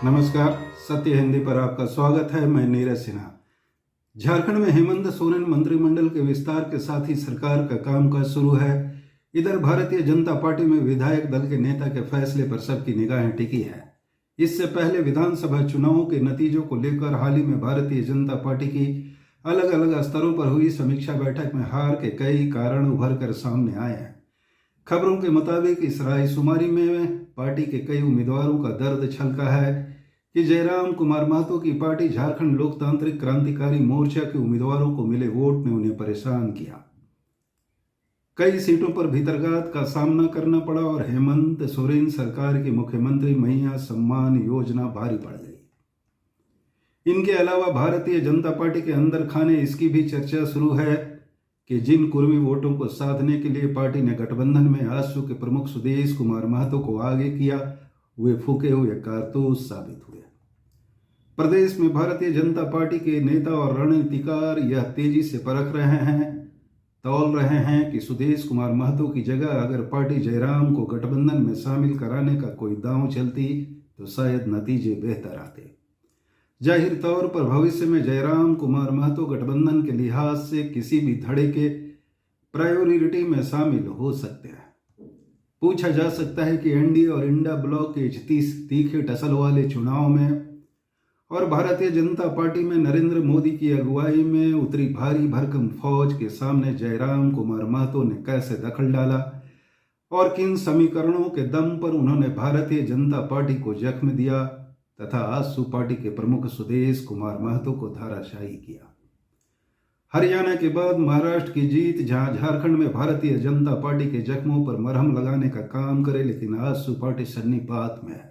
नमस्कार, सत्य हिंदी पर आपका स्वागत है। मैं नीरज सिन्हा। झारखंड में हेमंत सोरेन मंत्रिमंडल के विस्तार के साथ ही सरकार का कामकाज शुरू है। इधर भारतीय जनता पार्टी में विधायक दल के नेता के फैसले पर सबकी निगाहें टिकी है। इससे पहले विधानसभा चुनावों के नतीजों को लेकर हाल ही में भारतीय जनता पार्टी की अलग अलग स्तरों पर हुई समीक्षा बैठक में हार के कई कारण उभर कर सामने आए हैं। खबरों के मुताबिक इस रायशुमारी में पार्टी के कई उम्मीदवारों का दर्द छलका है कि जयराम कुमार महतो की पार्टी झारखंड लोकतांत्रिक क्रांतिकारी मोर्चा के उम्मीदवारों को मिले वोट ने उन्हें परेशान किया। कई सीटों पर भीतरघात का सामना करना पड़ा और हेमंत सोरेन सरकार की मुख्यमंत्री मैया सम्मान योजना भारी पड़ गई। इनके अलावा भारतीय जनता पार्टी के अंदर खाने इसकी भी चर्चा शुरू है कि जिन कुर्मी वोटों को साधने के लिए पार्टी ने गठबंधन में आजसू के प्रमुख सुदेश कुमार महतो को आगे किया, वे फूके हुए कारतूस साबित हुए। प्रदेश में भारतीय जनता पार्टी के नेता और रणनीतिकार यह तेजी से परख रहे हैं, तौल रहे हैं कि सुदेश कुमार महतो की जगह अगर पार्टी जयराम को गठबंधन में शामिल कराने का कोई दांव चलती तो शायद नतीजे बेहतर आते। जाहिर तौर पर भविष्य में जयराम कुमार महतो गठबंधन के लिहाज से किसी भी धड़े के प्रायोरिटी में शामिल हो सकते हैं। पूछा जा सकता है कि एनडीए और इंडा ब्लॉक के तीखे टसल वाले चुनाव में और भारतीय जनता पार्टी में नरेंद्र मोदी की अगुवाई में उतरी भारी भरकम फौज के सामने जयराम कुमार महतो ने कैसे दखल डाला और किन समीकरणों के दम पर उन्होंने भारतीय जनता पार्टी को जख्म दिया तथा आजसू पार्टी के प्रमुख सुदेश कुमार महतो को धाराशायी किया। हरियाणा के बाद महाराष्ट्र की जीत जहां झारखंड में भारतीय जनता पार्टी के जख्मों पर मरहम लगाने का काम करे, लेकिन आजसू पार्टी सन्निपात में है।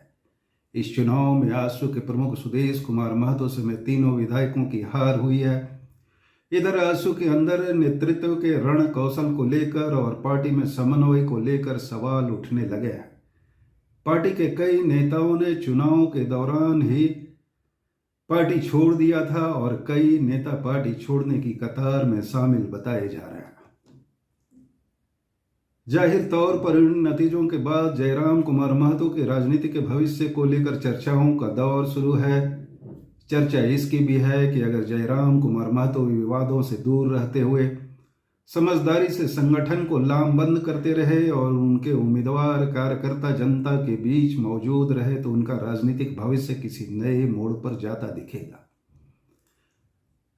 इस चुनाव में आजसू के प्रमुख सुदेश कुमार महतो समेत तीनों विधायकों की हार हुई है। इधर आजसू के अंदर नेतृत्व के रण कौशल को लेकर और पार्टी में समन्वय को लेकर सवाल उठने लगे हैं। पार्टी के कई नेताओं ने चुनाव के दौरान ही पार्टी छोड़ दिया था और कई नेता पार्टी छोड़ने की कतार में शामिल बताए जा रहे हैं। जाहिर तौर पर इन नतीजों के बाद जयराम कुमार महतो के राजनीतिक भविष्य को लेकर चर्चाओं का दौर शुरू है। चर्चा इसकी भी है कि अगर जयराम कुमार महतो विवादों से दूर रहते हुए समझदारी से संगठन को लामबंद करते रहे और उनके उम्मीदवार कार्यकर्ता जनता के बीच मौजूद रहे तो उनका राजनीतिक भविष्य किसी नए मोड़ पर जाता दिखेगा।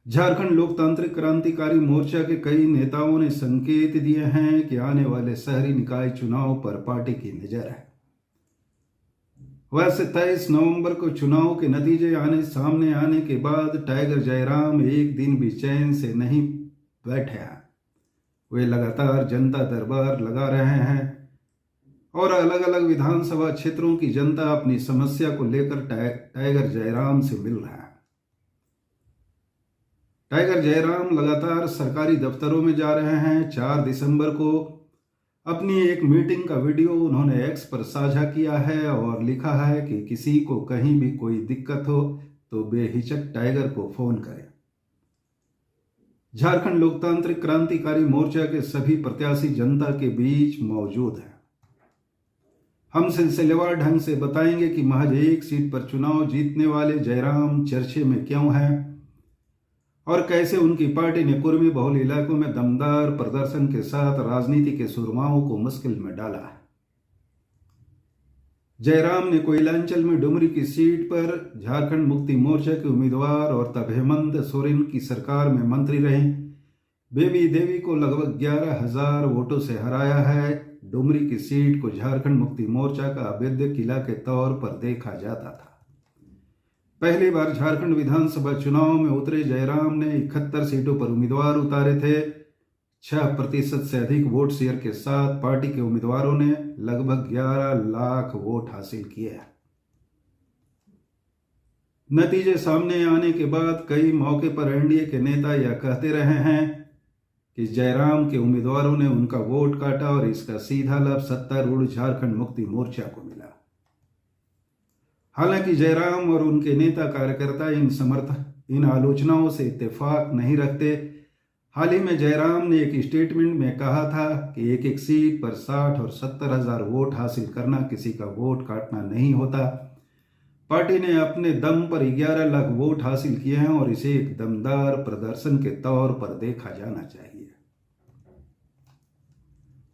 झारखंड लोकतांत्रिक क्रांतिकारी मोर्चा के कई नेताओं ने संकेत दिए हैं कि आने वाले शहरी निकाय चुनाव पर पार्टी की नजर है। वैसे 23 नवंबर को चुनाव के नतीजे सामने आने के बाद टाइगर जयराम एक दिन भी चैन से नहीं बैठे हैं। वे लगातार जनता दरबार लगा रहे हैं और अलग अलग विधानसभा क्षेत्रों की जनता अपनी समस्या को लेकर टाइगर जयराम से मिल रहा है। टाइगर जयराम लगातार सरकारी दफ्तरों में जा रहे हैं। 4 दिसंबर को अपनी एक मीटिंग का वीडियो उन्होंने एक्स पर साझा किया है और लिखा है कि किसी को कहीं भी कोई दिक्कत हो तो बेहिचक टाइगर को फोन करें। झारखंड लोकतांत्रिक क्रांतिकारी मोर्चा के सभी प्रत्याशी जनता के बीच मौजूद हैं। हम सिलसिलेवार ढंग से बताएंगे कि महज एक सीट पर चुनाव जीतने वाले जयराम चर्चे में क्यों हैं और कैसे उनकी पार्टी ने कुर्मी बहुल इलाकों में दमदार प्रदर्शन के साथ राजनीति के सुरमाओं को मुश्किल में डाला है। जयराम ने कोयलांचल में डुमरी की सीट पर झारखंड मुक्ति मोर्चा के उम्मीदवार और तब हेमंत सोरेन की सरकार में मंत्री रहे बेबी देवी को लगभग 11,000 वोटों से हराया है। डुमरी की सीट को झारखंड मुक्ति मोर्चा का अवैध किला के तौर पर देखा जाता था। पहली बार झारखंड विधानसभा चुनाव में उतरे जयराम ने 71 सीटों पर उम्मीदवार उतारे थे। 6% से अधिक वोट शेयर के साथ पार्टी के उम्मीदवारों ने लगभग 11 लाख वोट हासिल किए हैं। नतीजे सामने आने के बाद कई मौके पर एनडीए के नेता यह कहते रहे हैं कि जयराम के उम्मीदवारों ने उनका वोट काटा और इसका सीधा लाभ सत्तारूढ़ झारखंड मुक्ति मोर्चा को मिला। हालांकि जयराम और उनके नेता कार्यकर्ता इन आलोचनाओं से इत्तेफाक नहीं रखते। हाल ही में जयराम ने एक स्टेटमेंट में कहा था कि एक एक सीट पर 60 और 70 हजार वोट हासिल करना किसी का वोट काटना नहीं होता। पार्टी ने अपने दम पर 11 लाख वोट हासिल किए हैं और इसे एक दमदार प्रदर्शन के तौर पर देखा जाना चाहिए।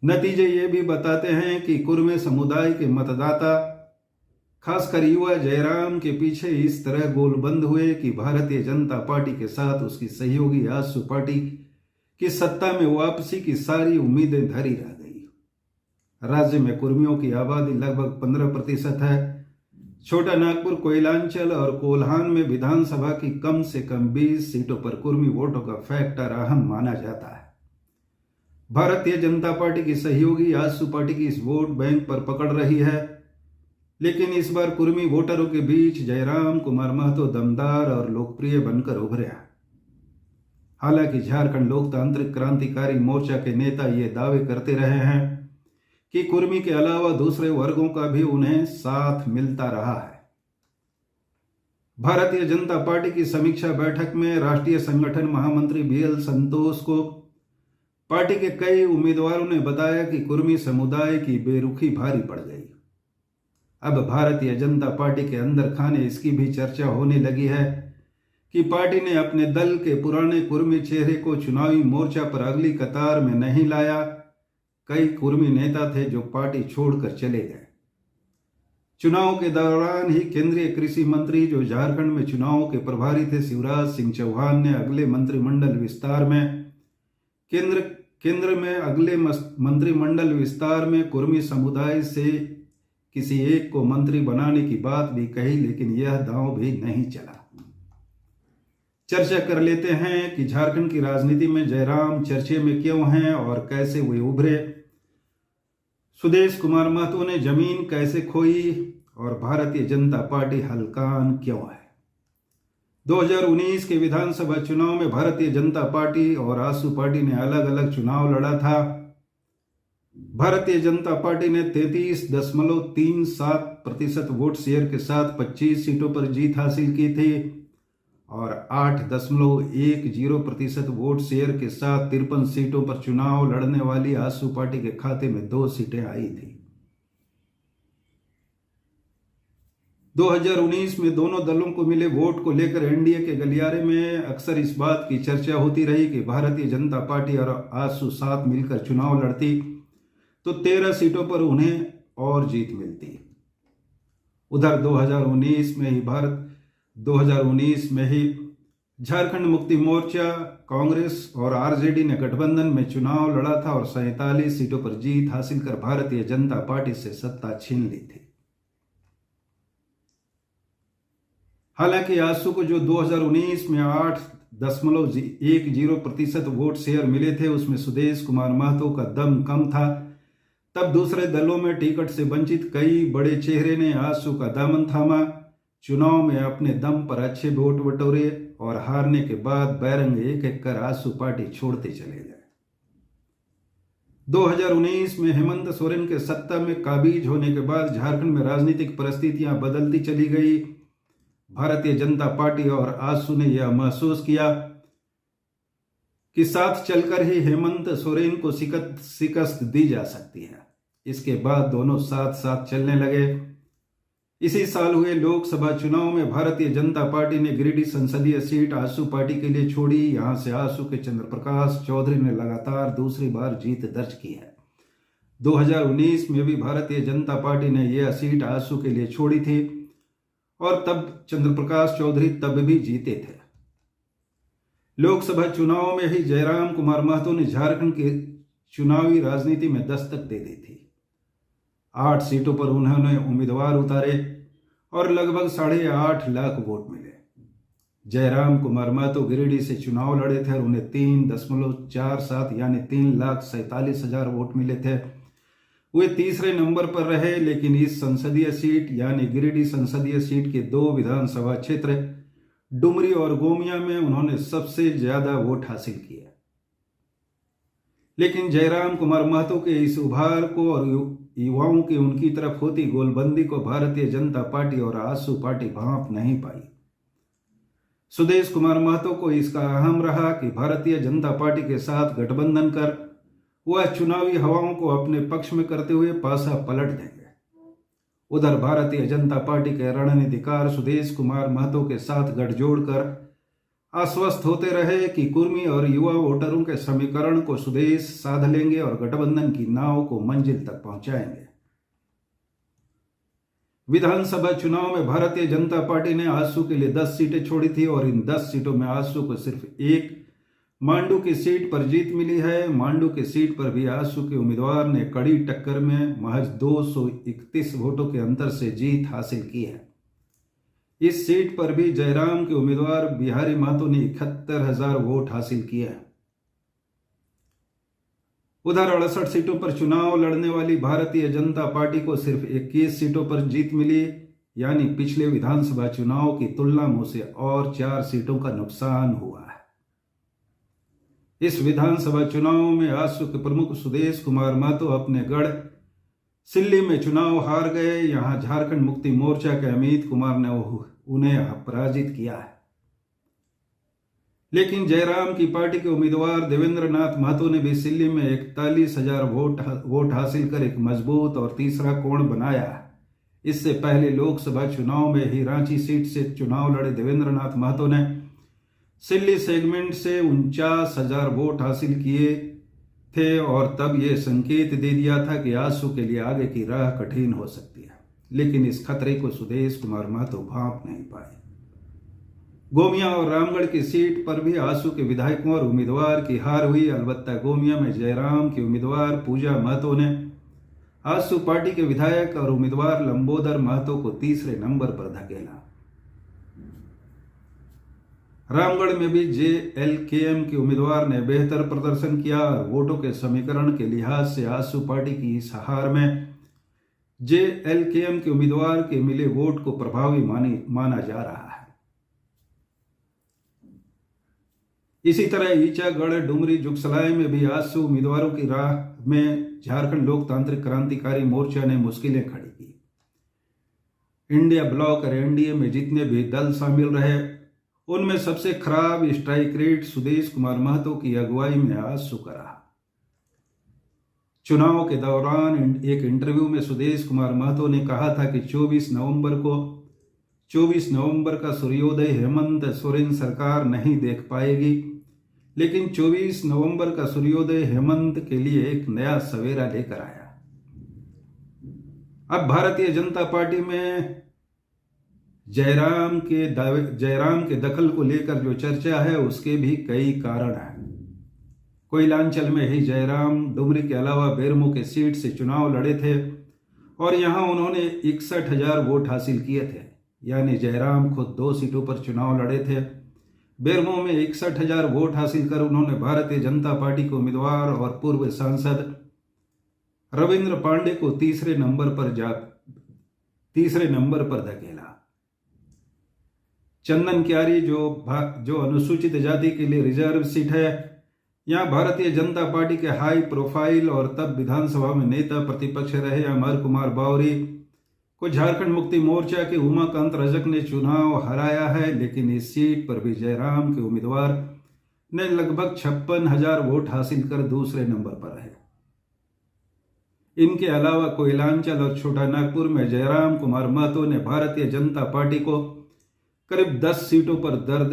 नतीजे ये भी बताते हैं कि कुर्मे समुदाय के मतदाता, खासकर युवा, जयराम के पीछे इस तरह गोलबंद हुए कि भारतीय जनता पार्टी के साथ उसकी सहयोगी आजसू पार्टी की सत्ता में वापसी की सारी उम्मीदें धरी रह गई। राज्य में कुर्मियों की आबादी लगभग 15% है। छोटा नागपुर, कोयलांचल और कोल्हान में विधानसभा की कम से कम 20 सीटों पर कुर्मी वोटों का फैक्टर अहम माना जाता है। भारतीय जनता पार्टी की सहयोगी आजसू पार्टी की इस वोट बैंक पर पकड़ रही है, लेकिन इस बार कुर्मी वोटरों के बीच जयराम कुमार महतो दमदार और लोकप्रिय बनकर उभरे हैं। हालांकि झारखंड लोकतांत्रिक क्रांतिकारी मोर्चा के नेता ये दावे करते रहे हैं कि कुर्मी के अलावा दूसरे वर्गों का भी उन्हें साथ मिलता रहा है। भारतीय जनता पार्टी की समीक्षा बैठक में राष्ट्रीय संगठन महामंत्री BL संतोष को पार्टी के कई उम्मीदवारों ने बताया कि कुर्मी समुदाय की बेरुखी भारी पड़ गई। अब भारतीय जनता पार्टी के अंदर खाने इसकी भी चर्चा होने लगी है कि पार्टी ने अपने दल के पुराने कुर्मी चेहरे को चुनावी मोर्चा पर अगली कतार में नहीं लाया। कई कुर्मी नेता थे जो पार्टी छोड़कर चले गए। चुनाव के दौरान ही केंद्रीय कृषि मंत्री, जो झारखंड में चुनावों के प्रभारी थे, शिवराज सिंह चौहान ने अगले मंत्रिमंडल विस्तार में कुर्मी समुदाय से किसी एक को मंत्री बनाने की बात भी कही, लेकिन यह दांव भी नहीं चला। चर्चा कर लेते हैं कि झारखंड की राजनीति में जयराम चर्चे में क्यों हैं और कैसे वे उभरे। सुदेश कुमार महतो ने जमीन कैसे खोई और भारतीय जनता पार्टी हलकान क्यों है। 2019 के विधानसभा चुनाव में भारतीय जनता पार्टी और आजसू पार्टी ने अलग अलग चुनाव लड़ा था। भारतीय जनता पार्टी ने 33.37% वोट शेयर के साथ 25 सीटों पर जीत हासिल की थी और 8.10% वोट शेयर के साथ 53 सीटों पर चुनाव लड़ने वाली आजसू पार्टी के खाते में 2 सीटें आई थी। 2019 में दोनों दलों को मिले वोट को लेकर एनडीए के गलियारे में अक्सर इस बात की चर्चा होती रही कि भारतीय जनता पार्टी और आजसू साथ मिलकर चुनाव लड़ती तो 13 सीटों पर उन्हें और जीत मिलती। उधर 2019 में ही झारखंड मुक्ति मोर्चा, कांग्रेस और आरजेडी ने गठबंधन में चुनाव लड़ा था और 47 सीटों पर जीत हासिल कर भारतीय जनता पार्टी से सत्ता छीन ली थी। हालांकि आजसू को जो 2019 में 8.10% वोट शेयर मिले थे, उसमें सुदेश कुमार महतो का दम कम था। तब दूसरे दलों में टिकट से वंचित कई बड़े चेहरे ने आजसू का दामन थामा, चुनाव में अपने दम पर अच्छे वोट बटोरे और हारने के बाद बैरंग एक एक कर आजसू पार्टी छोड़ते चले गए। 2019 में हेमंत सोरेन के सत्ता में काबिज होने के बाद झारखंड में राजनीतिक परिस्थितियां बदलती चली गई। भारतीय जनता पार्टी और आजसू ने यह महसूस किया कि साथ चलकर ही हेमंत सोरेन को शिकस्त दी जा सकती है। इसके बाद दोनों साथ साथ चलने लगे। इसी साल हुए लोकसभा चुनाव में भारतीय जनता पार्टी ने गिरिडीह संसदीय सीट आजसू पार्टी के लिए छोड़ी। यहां से आजसू के चंद्र प्रकाश चौधरी ने लगातार दूसरी बार जीत दर्ज की है। 2019 में भी भारतीय जनता पार्टी ने यह सीट आजसू के लिए छोड़ी थी और तब चंद्र प्रकाश चौधरी तब भी जीते थे। लोकसभा चुनाव में ही जयराम कुमार महतो ने झारखंड की चुनावी राजनीति में दस्तक दे दी थी। 8 सीटों पर उन्होंने उम्मीदवार उतारे और लगभग 8.5 लाख वोट मिले। जयराम कुमार महतो गिरिडीह से चुनाव लड़े थे और उन्हें 3.47 यानी 3,47,000 वोट मिले थे। वे तीसरे नंबर पर रहे, लेकिन इस संसदीय सीट यानी गिरिडीह संसदीय सीट के 2 विधानसभा क्षेत्र डुमरी और गोमिया में उन्होंने सबसे ज्यादा वोट हासिल किए। लेकिन जयराम कुमार महतो के इस उभार को और युवाओं की उनकी तरफ होती गोलबंदी को भारतीय जनता पार्टी और आजसू पार्टी भांप नहीं पाई। सुदेश कुमार महतो को इसका अहम रहा कि भारतीय जनता पार्टी के साथ गठबंधन कर वह चुनावी हवाओं को अपने पक्ष में करते हुए पासा पलट देंगे। उधर भारतीय जनता पार्टी के रणनीतिकार सुदेश कुमार महतो के साथ गठजोड़ कर आश्वस्त होते रहे कि कुर्मी और युवा वोटरों के समीकरण को सुदेश साध लेंगे और गठबंधन की नाव को मंजिल तक पहुंचाएंगे। विधानसभा चुनाव में भारतीय जनता पार्टी ने आजसू के लिए 10 सीटें छोड़ी थी और इन 10 सीटों में आजसू को सिर्फ एक मांडू की सीट पर जीत मिली है। मांडू की सीट पर भी आजसू के उम्मीदवार ने कड़ी टक्कर में महज 231 वोटों के अंतर से जीत हासिल की है। इस सीट पर भी जयराम के उम्मीदवार बिहारी महतो ने 71,000 वोट हासिल किए हैं। उधर 68 सीटों पर चुनाव लड़ने वाली भारतीय जनता पार्टी को सिर्फ 21 सीटों पर जीत मिली, यानी पिछले विधानसभा चुनाव की तुलना में उसे और 4 सीटों का नुकसान हुआ है। इस विधानसभा चुनाव में आजसू के प्रमुख सुदेश कुमार महतो अपने गढ़ सिल्ली में चुनाव हार गए। यहां झारखंड मुक्ति मोर्चा के अमित कुमार ने उन्हें पराजित किया है, लेकिन जयराम की पार्टी के उम्मीदवार देवेंद्र नाथ महतो ने भी सिल्ली में 41,000 वोट हासिल कर एक मजबूत और तीसरा कोण बनाया है। इससे पहले लोकसभा चुनाव में ही रांची सीट से चुनाव लड़े देवेंद्र नाथ महतो ने सिल्ली सेगमेंट से 49,000 वोट हासिल किए थे और तब यह संकेत दे दिया था कि आजसू के लिए आगे की राह कठिन हो सकती है, लेकिन इस खतरे को सुदेश कुमार महतो भांप नहीं पाए। गोमिया और रामगढ़ की सीट पर भी आजसू के विधायकों और उम्मीदवार की हार हुई। अलबत्ता गोमिया में जयराम की उम्मीदवार पूजा महतो ने आजसू पार्टी के विधायक और उम्मीदवार लंबोदर महतो को तीसरे नंबर पर धकेला। रामगढ़ में भी JLKM के उम्मीदवार ने बेहतर प्रदर्शन किया और वोटों के समीकरण के लिहाज से आजसू पार्टी की इस हार में JLKM के उम्मीदवार के मिले वोट को प्रभावी माना जा रहा है। इसी तरह ईचागढ़, डुमरी, जुगसलाई में भी आजसू उम्मीदवारों की राह में झारखंड लोकतांत्रिक क्रांतिकारी मोर्चा ने मुश्किलें खड़ी की। इंडिया ब्लॉक और NDA में जितने भी दल शामिल रहे उनमें सबसे खराब स्ट्राइक रेट सुदेश कुमार महतो की अगुवाई में आजसू का रहा। चुनाव के दौरान एक इंटरव्यू में सुदेश कुमार महतो ने कहा था कि 24 नवंबर का सूर्योदय हेमंत सोरेन सरकार नहीं देख पाएगी, लेकिन 24 नवंबर का सूर्योदय हेमंत के लिए एक नया सवेरा लेकर आया। अब भारतीय जनता पार्टी में जयराम के दखल को लेकर जो चर्चा है उसके भी कई कारण हैं। कोयलांचल में ही जयराम डुमरी के अलावा बेरमो के सीट से चुनाव लड़े थे और यहां उन्होंने 61,000 वोट हासिल किए थे, यानी जयराम खुद 2 सीटों पर चुनाव लड़े थे। बेरमो में 61,000 वोट हासिल कर उन्होंने भारतीय जनता पार्टी के उम्मीदवार और पूर्व सांसद रविंद्र पांडे को तीसरे नंबर पर धकेला। चंदन क्यारी जो अनुसूचित जाति के लिए रिजर्व सीट है, यहां भारतीय जनता पार्टी के हाई प्रोफाइल और तब विधानसभा में नेता प्रतिपक्ष रहे अमर कुमार बावरी को झारखंड मुक्ति मोर्चा के उमाकांत रजक ने चुनाव हराया है, लेकिन इस सीट पर भी जयराम के उम्मीदवार ने लगभग 56,000 वोट हासिल कर दूसरे नंबर पर रहे। इनके अलावा कोयलांचल और छोटा नागपुर में जयराम कुमार महतो ने भारतीय जनता पार्टी को करीब 10 सीटों पर दर्द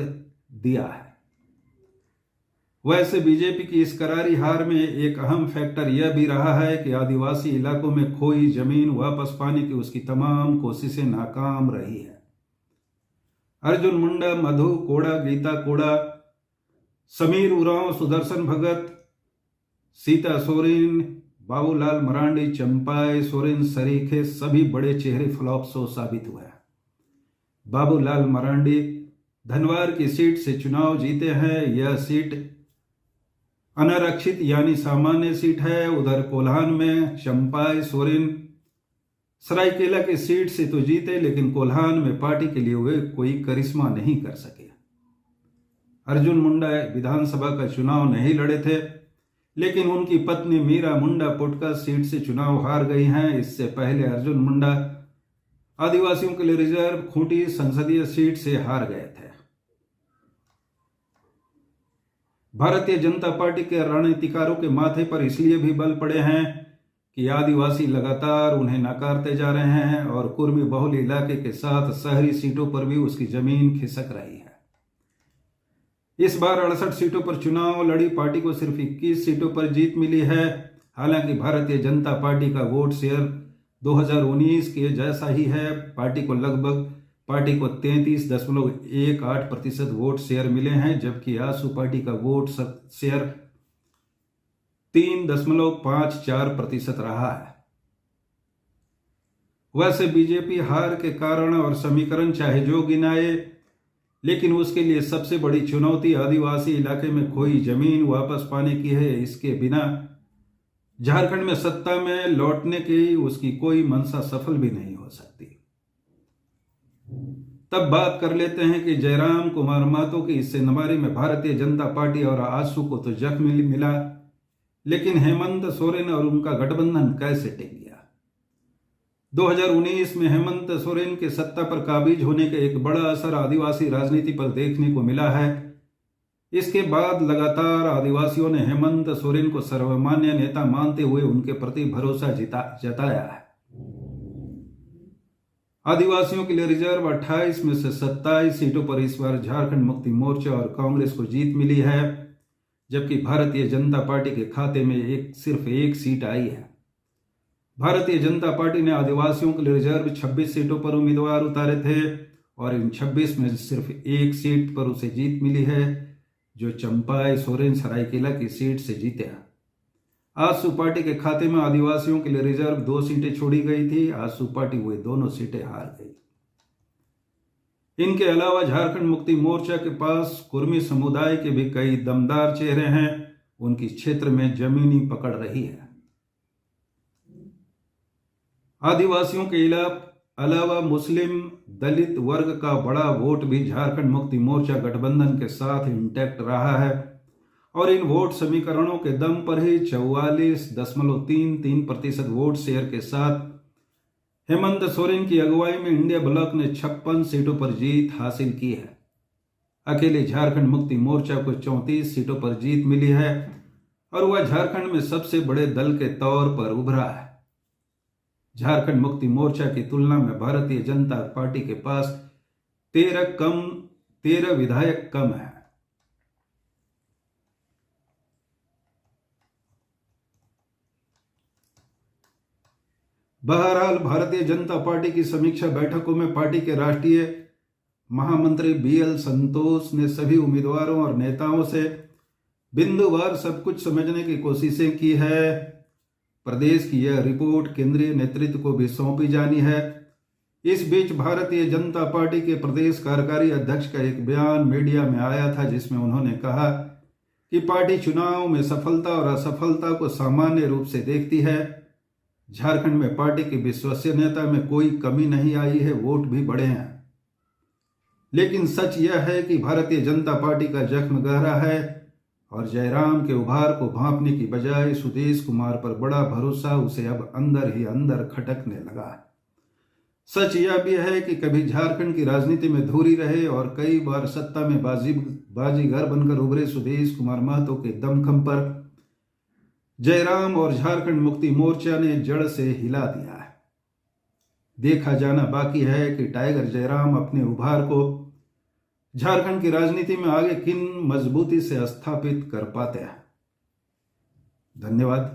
दिया है। वैसे बीजेपी की इस करारी हार में एक अहम फैक्टर यह भी रहा है कि आदिवासी इलाकों में खोई जमीन वापस पाने की उसकी तमाम कोशिशें नाकाम रही है। अर्जुन मुंडा, मधु कोड़ा, गीता कोड़ा, समीर उरांव, सुदर्शन भगत, सीता सोरेन, बाबूलाल मरांडी, चंपाई सोरेन सरीखे सभी बड़े चेहरे फ्लॉप शो साबित हुए हैं। बाबूलाल मरांडी धनवार की सीट से चुनाव जीते हैं। यह सीट अनारक्षित यानी सामान्य सीट है। उधर कोल्हान में चंपाई सोरेन सरायकेला की सीट से तो जीते, लेकिन कोल्हान में पार्टी के लिए वे कोई करिश्मा नहीं कर सके। अर्जुन मुंडा विधानसभा का चुनाव नहीं लड़े थे, लेकिन उनकी पत्नी मीरा मुंडा पुटका सीट से चुनाव हार गई हैं। इससे पहले अर्जुन मुंडा आदिवासियों के लिए रिजर्व खूंटी संसदीय सीट से हार गए थे। भारतीय जनता पार्टी के रणनीतिकारों के माथे पर इसलिए भी बल पड़े हैं कि आदिवासी लगातार उन्हें नकारते जा रहे हैं और कुर्मी बहुल इलाके के साथ शहरी सीटों पर भी उसकी जमीन खिसक रही है। इस बार 68 सीटों पर चुनाव लड़ी पार्टी को सिर्फ 21 सीटों पर जीत मिली है। हालांकि भारतीय जनता पार्टी का वोट शेयर 2019 के जैसा ही है। पार्टी को 33.18% वोट शेयर मिले हैं, जबकि आसू पार्टी का वोट शेयर 3.54% रहा है। वैसे बीजेपी हार के कारण और समीकरण चाहे जो गिनाए, लेकिन उसके लिए सबसे बड़ी चुनौती आदिवासी इलाके में खोई जमीन वापस पाने की है। इसके बिना झारखंड में सत्ता में लौटने की उसकी कोई मंशा सफल भी नहीं हो सकती। तब बात कर लेते हैं कि जयराम कुमार महतो की इस नवारी में भारतीय जनता पार्टी और आसू को तो जख्म मिला, लेकिन हेमंत सोरेन और उनका गठबंधन कैसे टिक गया। 2019 में हेमंत सोरेन के सत्ता पर काबिज होने का एक बड़ा असर आदिवासी राजनीति पर देखने को मिला है। इसके बाद लगातार आदिवासियों ने हेमंत सोरेन को सर्वमान्य नेता मानते हुए उनके प्रति भरोसा जताया है। आदिवासियों के लिए रिजर्व 28 में से 27 सीटों पर इस बार झारखंड मुक्ति मोर्चा और कांग्रेस को जीत मिली है, जबकि भारतीय जनता पार्टी के खाते में सिर्फ एक सीट आई है। भारतीय जनता पार्टी ने आदिवासियों के लिए रिजर्व 26 सीटों पर उम्मीदवार उतारे थे और इन 26 में सिर्फ एक सीट पर उसे जीत मिली है, जो चंपाई सोरेन सरायकेला की सीट से जीते हैं। आसू पार्टी के खाते में आदिवासियों के लिए रिजर्व 2 सीटें छोड़ी गई थी। आसू पार्टी वे दोनों सीटें हार गई। इनके अलावा झारखंड मुक्ति मोर्चा के पास कुर्मी समुदाय के भी कई दमदार चेहरे हैं। उनकी क्षेत्र में जमीनी पकड़ रही है। आदिवासियों के अलावा मुस्लिम दलित वर्ग का बड़ा वोट भी झारखंड मुक्ति मोर्चा गठबंधन के साथ इंटैक्ट रहा है और इन वोट समीकरणों के दम पर ही 44.33% वोट शेयर के साथ हेमंत सोरेन की अगुवाई में इंडिया ब्लॉक ने 56 सीटों पर जीत हासिल की है। अकेले झारखंड मुक्ति मोर्चा को 34 सीटों पर जीत मिली है और वह झारखंड में सबसे बड़े दल के तौर पर उभरा है। झारखंड मुक्ति मोर्चा की तुलना में भारतीय जनता पार्टी के पास 13 विधायक कम है। बहरहाल भारतीय जनता पार्टी की समीक्षा बैठकों में पार्टी के राष्ट्रीय महामंत्री BL संतोष ने सभी उम्मीदवारों और नेताओं से बिंदुवार सब कुछ समझने की कोशिशें की है। प्रदेश की यह रिपोर्ट केंद्रीय नेतृत्व को भी सौंपी जानी है। इस बीच भारतीय जनता पार्टी के प्रदेश कार्यकारी अध्यक्ष का एक बयान मीडिया में आया था, जिसमें उन्होंने कहा कि पार्टी चुनाव में सफलता और असफलता को सामान्य रूप से देखती है। झारखंड में पार्टी की विश्वसनीयता में कोई कमी नहीं आई है, वोट भी बढ़े हैं। लेकिन सच यह है कि भारतीय जनता पार्टी का जख्म गहरा है और जयराम के उभार को भांपने की बजाय सुदेश कुमार पर बड़ा भरोसा उसे अब अंदर ही अंदर खटकने लगा है। सच यह भी है कि कभी झारखंड की राजनीति में धूरी रहे और कई बार सत्ता में बाजीगर बनकर उभरे सुदेश कुमार महतो के दमखम पर जयराम और झारखंड मुक्ति मोर्चा ने जड़ से हिला दिया है। देखा जाना बाकी है कि टाइगर जयराम अपने उभार को झारखंड की राजनीति में आगे किन मजबूती से स्थापित कर पाते हैं। धन्यवाद।